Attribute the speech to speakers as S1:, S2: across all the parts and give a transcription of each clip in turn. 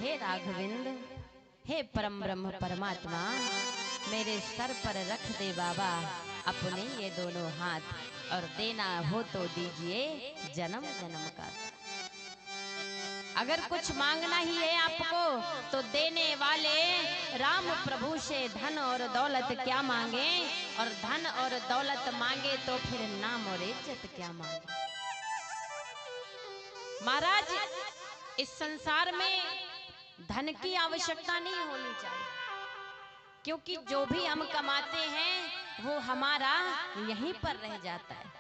S1: हे राघवेंद्र, हे परम ब्रह्म परमात्मा, मेरे सर पर रख दे बाबा अपने ये दोनों हाथ, और देना हो तो दीजिए जन्म जन्म का। अगर कुछ मांगना ही है आपको तो देने वाले राम प्रभु से धन और दौलत क्या मांगे, और धन और दौलत मांगे तो फिर नाम और इज्जत क्या मांगे। महाराज, इस संसार में धन की आवश्यकता नहीं होनी चाहिए, क्योंकि जो भी हम कमाते हैं वो हमारा यहीं पर रह जाता है।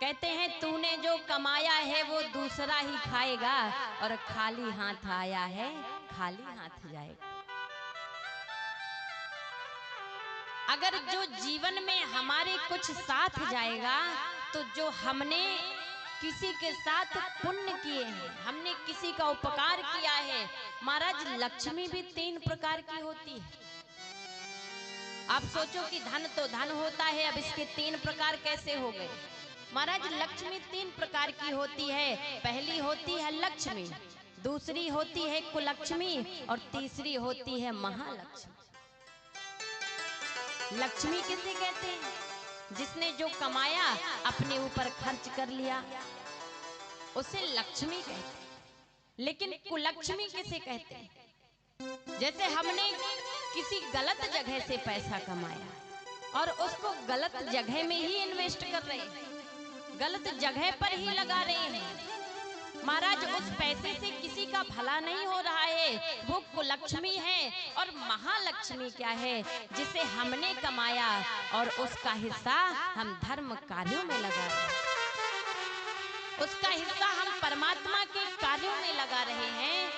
S1: कहते हैं तूने जो कमाया है वो दूसरा ही खाएगा, और खाली हाथ आया है खाली हाथ जाएगा। अगर जो जीवन में हमारे कुछ साथ जाएगा, तो जो हमने किसी के साथ पुण्य किए हैं, हमने किसी का उपकार किया है। महाराज, लक्ष्मी भी 3 प्रकार की होती है। आप सोचो कि धन तो धन होता है, अब इसके 3 प्रकार कैसे हो गए। महाराज, लक्ष्मी 3 प्रकार की होती है। पहली होती है लक्ष्मी, दूसरी होती है कुलक्ष्मी, और तीसरी होती है महालक्ष्मी। लक्ष्मी किसे कहते हैं? जिसने जो कमाया अपने ऊपर खर्च कर लिया, उसे लक्ष्मी कहते हैं। लेकिन कुलक्ष्मी किसे कहते हैं? जैसे हमने किसी गलत जगह से पैसा कमाया और उसको गलत जगह में ही इन्वेस्ट कर रहे हैं, गलत जगह पर ही लगा रहे हैं। महाराज, उस पैसे से किसी का भला नहीं हो रहा है, वो कुलक्ष्मी है। और महालक्ष्मी क्या है? जिसे हमने कमाया और उसका हिस्सा हम धर्म कार्यों में लगा रहे हैं, उसका हिस्सा हम परमात्मा के कार्यों में लगा रहे हैं,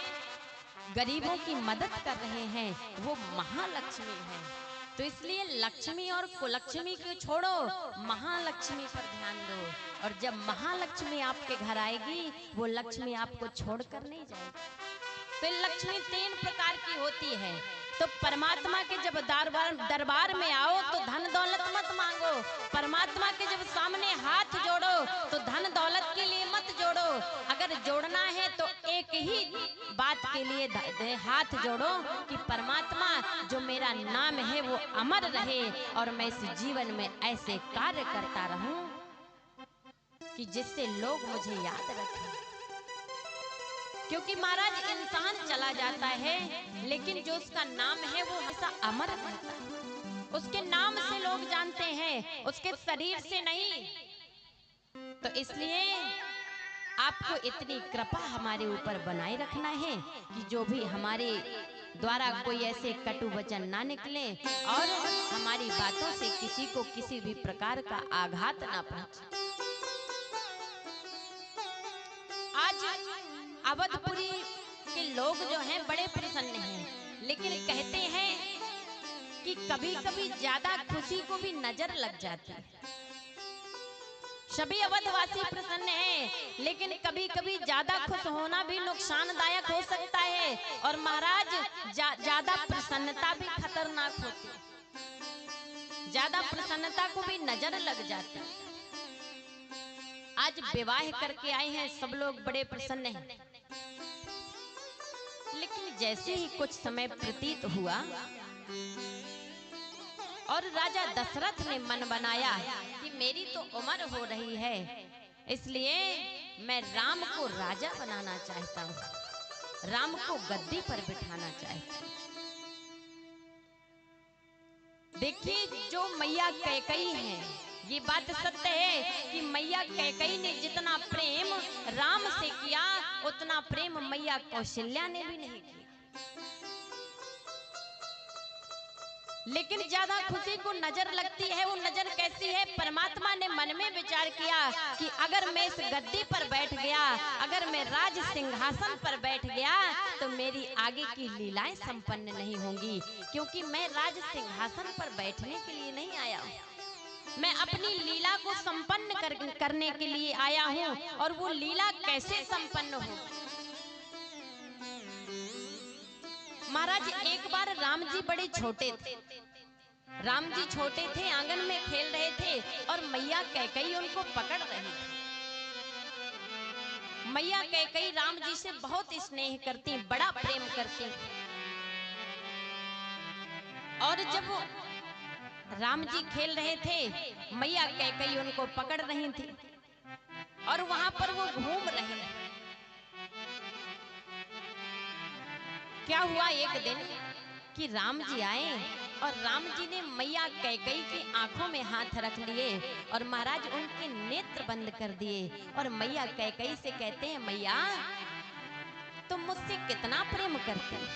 S1: गरीबों की मदद कर रहे हैं, वो महालक्ष्मी है। तो इसलिए लक्ष्मी और कुलक्ष्मी को छोड़ो, महालक्ष्मी पर ध्यान दो। और जब महालक्ष्मी आपके घर आएगी, वो लक्ष्मी आपको छोड़कर नहीं जाएगी। तो लक्ष्मी 3 प्रकार की होती है। तो परमात्मा के जब दरबार में आओ तो धन दौलत मत मांगो। परमात्मा के जब सामने हाथ जोड़ो तो धन दौलत के लिए मत जोड़ो। अगर जोड़ना है तो एक ही बात के लिए हाथ जोड़ो कि परमात्मा, जो मेरा नाम है वो अमर रहे, और मैं इस जीवन में ऐसे कार्य करता रहूं कि जिससे लोग मुझे याद रखें। क्योंकि महाराज, इंसान चला जाता है, लेकिन जो उसका नाम है वो हमेशा अमर रहता है। उसके नाम से लोग जानते हैं, उसके शरीर से नहीं। तो इसलिए आपको इतनी कृपा हमारे ऊपर बनाए रखना है कि जो भी हमारे द्वारा कोई ऐसे कटु वचन ना निकले, और हमारी बातों से किसी को किसी भी प्रकार का आघात ना पहुंचे। आज अवधपुरी के लोग जो हैं बड़े प्रसन्न हैं, लेकिन कहते हैं कि कभी कभी ज्यादा खुशी को भी नजर लग जाती है। सभी अवधवासी प्रसन्न हैं, लेकिन कभी कभी ज्यादा खुश होना भी नुकसानदायक हो सकता है। और महाराज, ज्यादा प्रसन्नता भी खतरनाक होती है, ज्यादा प्रसन्नता को भी नजर लग जाती है। आज विवाह करके आए हैं, सब लोग बड़े प्रसन्न हैं, लेकिन जैसे ही कुछ समय प्रतीत हुआ और राजा दशरथ ने मन बनाया कि मेरी तो उम्र हो रही है, इसलिए मैं राम को राजा बनाना चाहता हूँ, राम को गद्दी पर बिठाना चाहता हूँ। देखिए, जो मैया कैकेयी है, ये बात सत्य है कि मैया कैकेयी ने जितना प्रेम राम से किया, उतना प्रेम मैया कौशल्या ने भी नहीं किया। लेकिन ज्यादा खुशी को नजर लगती है। वो नजर कैसी है? परमात्मा ने मन में विचार किया कि अगर मैं इस गद्दी पर बैठ गया, अगर मैं राज सिंहासन पर बैठ गया, तो मेरी आगे की लीलाएं संपन्न नहीं होंगी, क्योंकि मैं राज सिंहासन पर बैठने के लिए नहीं आया हूँ, मैं अपनी लीला को संपन्न करने के लिए आया हूँ। और वो लीला कैसे संपन्न हो? महाराज, एक बार राम जी बड़े छोटे थे। राम जी छोटे थे, आंगन में खेल रहे थे और मैया कैकेयी उनको पकड़ रही थी। मैया कैकेयी राम जी से बहुत स्नेह करती, बड़ा प्रेम करती। और जब राम जी खेल रहे थे, मैया कैकेयी उनको पकड़ रही थी और वहां पर वो घूम रहे। क्या हुआ एक दिन कि राम जी आए और राम जी ने मैया कैकेयी की आंखों में हाथ रख लिए और महाराज उनके नेत्र बंद कर दिए और मैया कैकेयी से कहते हैं, मैया तुम मुझसे कितना प्रेम करती हो,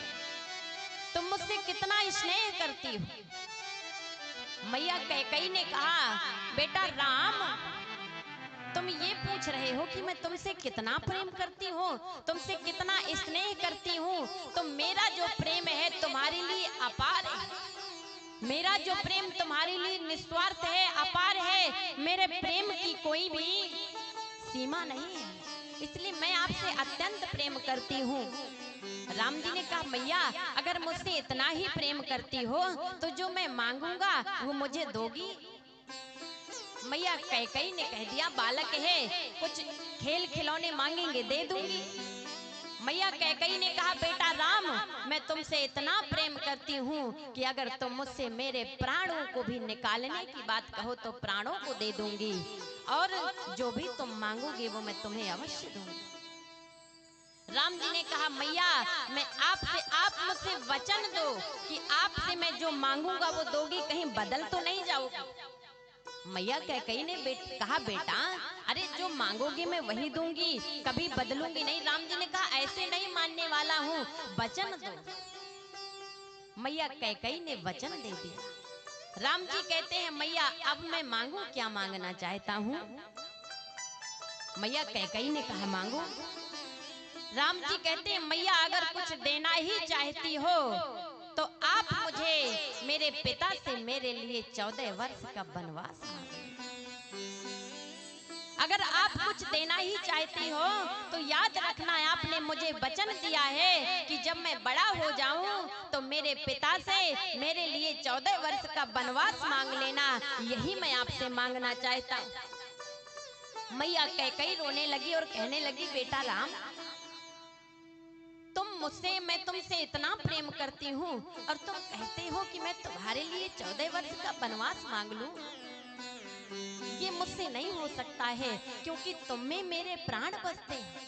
S1: तुम मुझसे कितना स्नेह करती हो। मैया कैकेयी ने कहा, बेटा राम, तुम ये पूछ रहे हो कि मैं तुमसे कितना प्रेम करती हूँ, तुमसे कितना स्नेह करती हूँ, तो मेरा जो प्रेम है तुम्हारे लिए अपार है। मेरा जो प्रेम तुम्हारे लिए निस्वार्थ है, अपार है। मेरे प्रेम की कोई भी सीमा नहीं है, इसलिए मैं आपसे अत्यंत प्रेम करती हूँ। राम जी ने कहा, मैया अगर मुझसे इतना ही प्रेम करती हो तो जो मैं मांगूंगा वो मुझे दोगी। मैया कैकेयी ने कह दिया, बालक है, कुछ खेल खिलौने मांगेंगे दे दूंगी। मैया कैकेयी ने कहा, बेटा राम, मैं तुमसे इतना प्रेम करती हूँ कि अगर तुम मुझसे मेरे प्राणों को भी निकालने की बात कहो तो प्राणों को दे दूंगी और जो भी तुम मांगोगे वो मैं तुम्हें अवश्य दूंगी। राम जी ने कहा, मैया मैं आपसे, आप मुझसे वचन दो कि आपसे मैं जो मांगूंगा वो दोगी, कहीं बदल तो नहीं जाओगी। मैया कैकेयी ने कहा, बेटा अरे जो मांगोगे मैं वही दूंगी, कभी बदलूंगी नहीं। राम जी ने कहा, ऐसे नहीं मानने वाला हूँ, वचन दो। मैया कैकेयी ने वचन दे दिया। राम जी कहते हैं, मैया अब मैं मांगू, क्या मांगना चाहता हूँ। मैया कैकेयी ने कहा, मांगो। राम जी कहते हैं, मैया अगर कुछ देना ही चाहती हो तो आप मुझे मेरे पिता से मेरे लिए 14 वर्ष का वनवास मांगो। अगर आप कुछ देना ही चाहती हो तो याद रखना, आपने मुझे वचन दिया है कि जब मैं बड़ा हो जाऊं तो मेरे पिता से मेरे लिए 14 वर्ष का वनवास मांग लेना, यही मैं आपसे मांगना चाहता हूं। मैया कैकेयी रोने लगी और कहने लगी, बेटा राम, तुम मुझसे, मैं तुमसे इतना प्रेम करती हूँ और तुम कहते हो कि मैं तुम्हारे लिए 14 वर्ष का वनवास मांग लूं। ये मुझसे नहीं हो सकता है क्योंकि तुम में मेरे प्राण बसते हैं।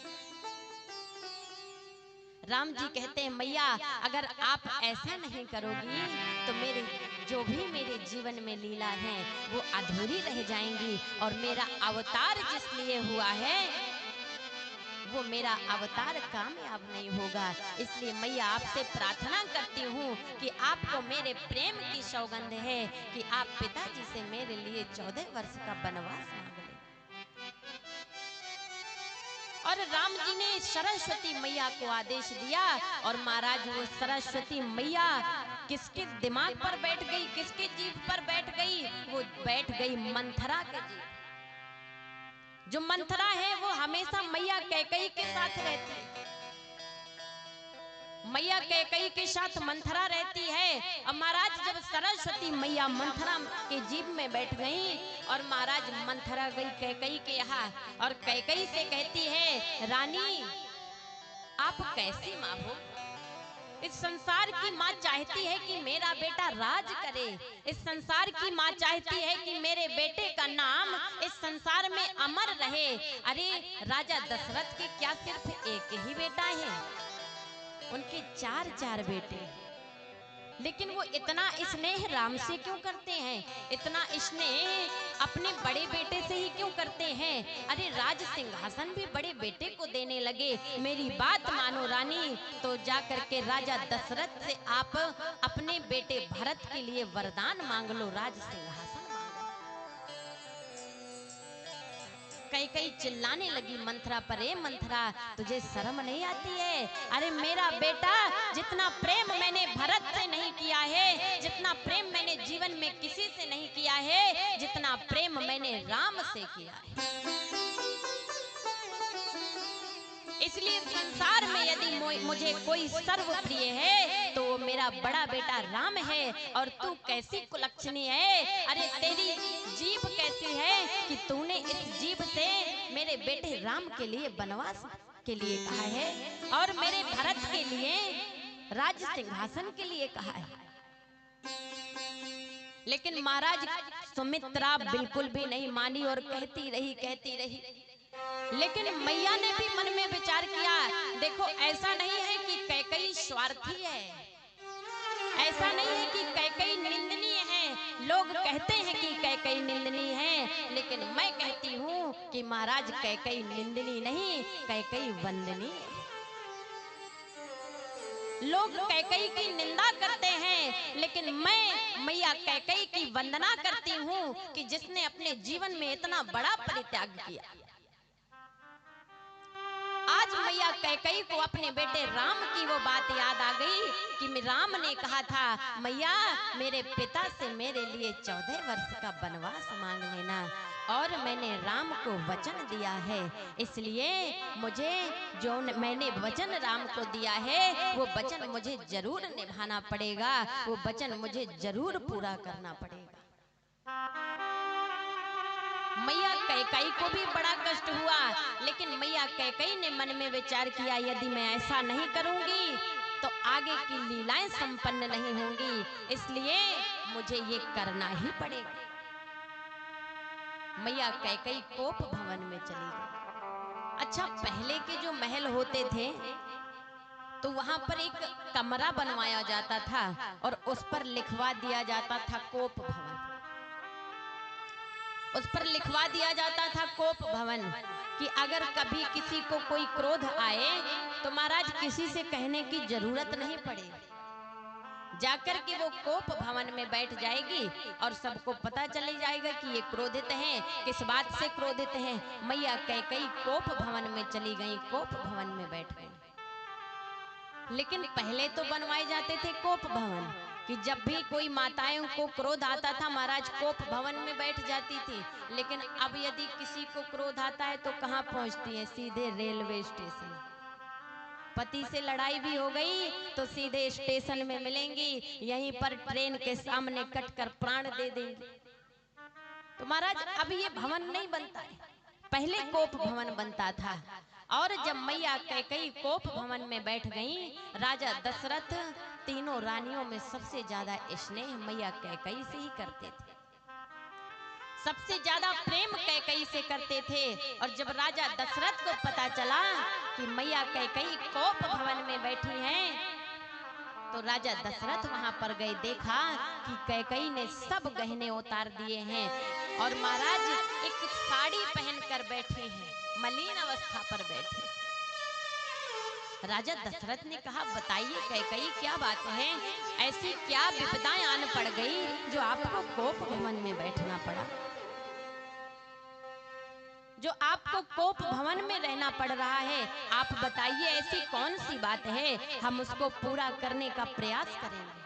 S1: राम जी कहते हैं, मैया अगर आप ऐसा नहीं करोगी तो मेरे जो भी मेरे जीवन में लीला है वो अधूरी रह जाएंगी और मेरा अवतार जिस लिए हुआ है वो मेरा अवतार कामयाब नहीं होगा। इसलिए मैया आपसे प्रार्थना करती हूँ कि आपको मेरे प्रेम की सौगंध है कि आप पिताजी से मेरे लिए 14 वर्ष का वनवास मांग लें। और राम जी ने सरस्वती मैया को आदेश दिया और महाराज वो सरस्वती मैया किसके दिमाग पर बैठ गई, किसके जीभ पर बैठ गई, वो बैठ गई मंथरा के जीभ। जो मंथरा है वो हमेशा मैया कैकेयी के साथ रहती है। मैया कैकेयी के साथ मंथरा रहती है। और महाराज जब सरस्वती मैया मंथरा के जीभ में बैठ गई और महाराज मंथरा गई कैकेयी के यहाँ और कैकेयी से कहती है, रानी आप कैसी माँ हो। इस संसार की माँ चाहती है कि मेरा बेटा राज करे। इस संसार की माँ चाहती है कि मेरे बेटे का नाम इस संसार में अमर रहे। अरे राजा दशरथ के क्या सिर्फ एक ही बेटा है, उनके 4 बेटे, लेकिन वो इतना स्नेह राम से क्यों करते हैं, इतना स्नेह अपने बड़े बेटे से ही क्यों करते हैं। अरे राज सिंहासन भी बड़े बेटे को देने लगे। मेरी बात मानो रानी, तो जाकर के राजा दशरथ से आप अपने बेटे भरत के लिए वरदान मांग लो, राज सिंहासन मांग लो। कैकेयी चिल्लाने लगी मंथरा पर, ए मंथरा तुझे शर्म नहीं आती है। अरे मेरा बेटा, जितना प्रेम मैंने भरत से नहीं किया है, जितना प्रेम मैंने जीवन में किसी से नहीं किया है, जितना प्रेम मैंने राम से किया है। इसलिए संसार में यदि मुझे कोई सर्वप्रिय है तो वो मेरा बड़ा बेटा राम है और तू कैसी कुलक्षणी है। अरे तेरी जीभ कैसी है कि तूने इस जीभ से मेरे बेटे राम के लिए वनवास के लिए कहा है और मेरे भरत के लिए राज सिंहासन के लिए कहा है। लेकिन महाराज सुमित्रा बिल्कुल भी नहीं मानी और कहती रही। लेकिन मैया ने भी मन में विचार किया, देखो ऐसा नहीं है कि कैकेयी स्वार्थी है, ऐसा नहीं है कि कैकेयी निंदनीय है। लोग कहते हैं कि कैकेयी निंदनीय है, लेकिन मैं कहती हूँ कि महाराज कैकेयी निंदनीय नहीं, कैकेयी वंदनीय है। लोग कैकेयी की निंदा करते हैं, लेकिन मैं मैया कैकेयी की वंदना करती हूँ कि जिसने अपने जीवन में इतना बड़ा परित्याग किया। आज मैया कैकेयी को अपने बेटे राम की वो बात याद आ गई कि राम ने कहा था, मैया मेरे पिता से मेरे लिए 14 वर्ष का वनवास मांग लेना, और मैंने राम को वचन दिया है, इसलिए मुझे जो मैंने वचन राम को दिया है वो वचन मुझे जरूर निभाना पड़ेगा, वो वचन मुझे जरूर पूरा करना पड़ेगा। मैया कैकेयी को भी बड़ा कष्ट हुआ, लेकिन मैया कैकेयी ने मन में विचार किया, यदि मैं ऐसा नहीं करूंगी तो आगे की लीलाएं संपन्न नहीं होंगी, इसलिए मुझे ये करना ही पड़ेगा। मैया कैकेयी कोप भवन में चली गई। अच्छा, पहले के जो महल होते थे तो वहां पर एक कमरा बनवाया जाता था और उस पर लिखवा दिया जाता था कोप भवन। उस पर लिखवा दिया जाता था कोप भवन कि अगर कभी किसी को कोई क्रोध आए तो महाराज किसी से कहने की जरूरत नहीं पड़ेगी, जाकर के वो कोप भवन में बैठ जाएगी और सबको पता चले जाएगा कि ये क्रोधित हैं, किस बात से क्रोधित हैं। मैया कैकेयी कोप भवन में चली गई, कोप भवन में बैठ गई। लेकिन पहले तो बनवाए जाते थे कोप भवन कि जब भी कोई माताओं को क्रोध आता था महाराज कोप भवन में बैठ जाती थी, लेकिन अब यदि किसी को क्रोध आता है तो कहाँ पहुंचती है? सीधे रेलवे स्टेशन। पति से लड़ाई भी हो गई तो सीधे स्टेशन में मिलेंगी, यहीं पर ट्रेन के सामने कटकर प्राण दे देंगी। तो महाराज अब ये भवन नहीं बनता है, पहले कोप भवन बनता था। और जब मैया कैकेयी कोप भवन में बैठ गई, राजा दशरथ तीनों रानियों में सबसे ज्यादा स्नेह मैया कैकेयी से ही करते थे, सबसे ज्यादा प्रेम कैकेयी से करते थे। और जब राजा दशरथ को पता चला कि मैया कैकेयी कोप भवन में बैठी हैं, तो राजा दशरथ वहां पर गए, देखा कि कैकेयी ने सब गहने उतार दिए हैं और महाराज एक साड़ी पहनकर बैठे हैं, मलिन अवस्था पर बैठे। राजा दशरथ ने कहा, बताइए कैकेयी क्या बात है, ऐसी क्या विपदाएं आन पड़ गई जो आपको कोप भवन में बैठना पड़ा, जो आपको कोप भवन में रहना पड़ रहा है। आप बताइए ऐसी कौन सी बात है, हम उसको पूरा करने का प्रयास करेंगे।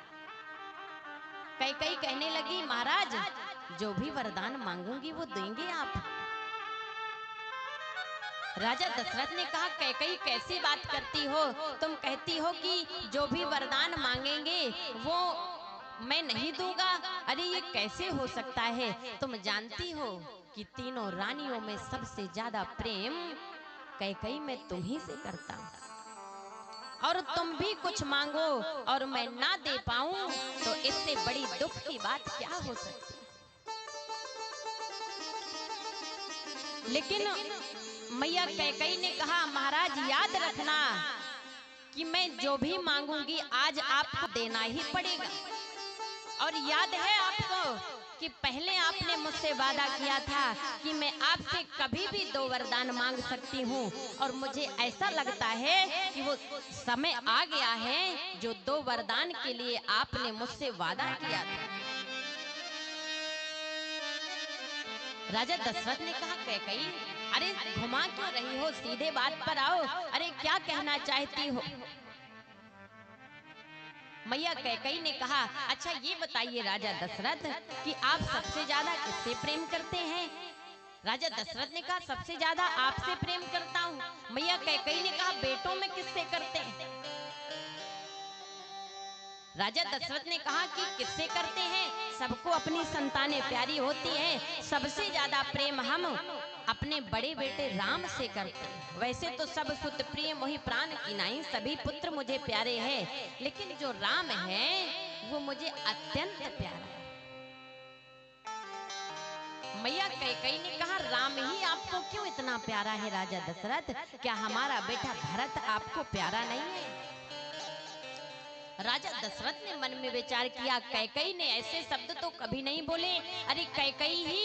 S1: कैकेयी कहने लगी, महाराज जो भी वरदान मांगूंगी वो देंगे आप। राजा दशरथ ने कहा, कैकेयी कैसी बात करती हो, तुम कहती हो कि जो भी वरदान मांगेंगे वो मैं नहीं दूंगा। अरे ये कैसे हो सकता है, तुम जानती हो कि तीनों रानियों में सबसे ज्यादा प्रेम कैकेयी मैं तुम्ही से करता हूँ, और तुम भी कुछ मांगो और मैं ना दे पाऊं तो इससे बड़ी दुख की बात क्या हो सकती। लेकिन मैया कैकेयी ने कहा, महाराज याद रखना कि मैं जो भी मांगूंगी आज आपको देना ही पड़ेगा। और याद है आपको कि पहले आपने मुझसे वादा किया था कि मैं आपसे कभी भी 2 वरदान मांग सकती हूँ, और मुझे ऐसा लगता है कि वो समय आ गया है जो 2 वरदान के लिए आपने मुझसे वादा किया था। राजा दशरथ ने कहा, कैकेयी अरे घुमा क्यों रही हो, सीधे बात पर आओ, अरे क्या कहना चाहती हो। मैया कैकेयी ने कहा, अच्छा ये बताइए राजा दशरथ कि आप सबसे ज्यादा किससे प्रेम करते हैं। राजा दशरथ ने कहा, सबसे ज्यादा आपसे प्रेम करता हूँ। मैया कैकेयी ने कहा, बेटों में किससे करते हैं। राजा दशरथ ने कहा कि किससे करते हैं? सबको अपनी संतानें प्यारी होती है, सबसे ज्यादा प्रेम हम अपने बड़े बेटे राम से करते हैं। वैसे तो सब सुत प्रिय मोहि प्राण कीनाई, सभी पुत्र मुझे प्यारे हैं, लेकिन जो राम है वो मुझे अत्यंत प्यारा है। मैया कैकेयी ने कहा, राम ही आपको क्यों इतना प्यारा है राजा दशरथ? क्या हमारा बेटा भरत आपको प्यारा नहीं है? राजा दशरथ ने मन में विचार किया, कैकेयी ने ऐसे शब्द तो कभी नहीं बोले। अरे कैकेयी ही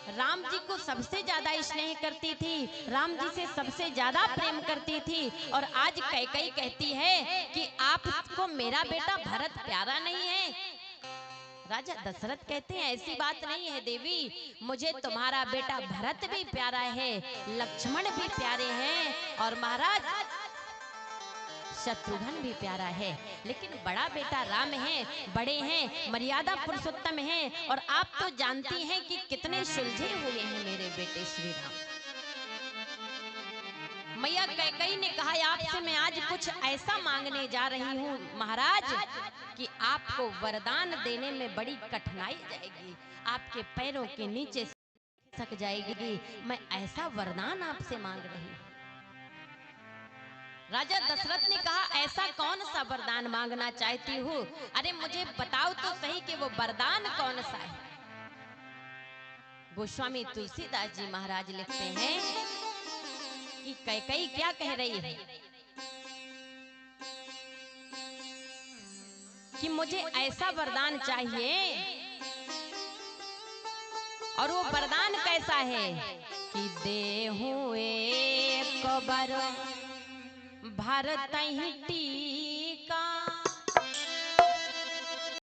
S1: राम जी को सबसे ज्यादा स्नेह करती थी, राम जी से सबसे ज्यादा प्रेम करती थी, और आज कैकेयी कहती है कि आपको मेरा बेटा भरत प्यारा नहीं है। राजा दशरथ कहते हैं, ऐसी बात नहीं है देवी, मुझे तुम्हारा बेटा भरत भी प्यारा है, लक्ष्मण भी प्यारे हैं, और महाराज शत्रुघ्न भी प्यारा है, लेकिन बड़ा बेटा राम है, बड़े हैं, मर्यादा पुरुषोत्तम हैं, और आप तो जानती हैं कि कितने सुलझे हुए हैं मेरे बेटे श्री राम। मैया कैकेयी ने कहा, आपसे मैं आज कुछ ऐसा मांगने जा रही हूँ महाराज कि आपको वरदान देने में बड़ी कठिनाई जाएगी, आपके पैरों के नीचे सक जाएगी। मैं ऐसा वरदान आपसे मांग रही हूँ। राजा दशरथ ने कहा, ऐसा कौन सा वरदान मांगना चाहती हूँ? अरे मुझे बताओ तो सही कि वो वरदान कौन सा है। गोस्वामी तुलसीदास जी महाराज लिखते हैं कि कैकेयी क्या कह रही है कि मुझे ऐसा वरदान चाहिए, और वो वरदान कैसा है कि देहूं एक बर भरत ही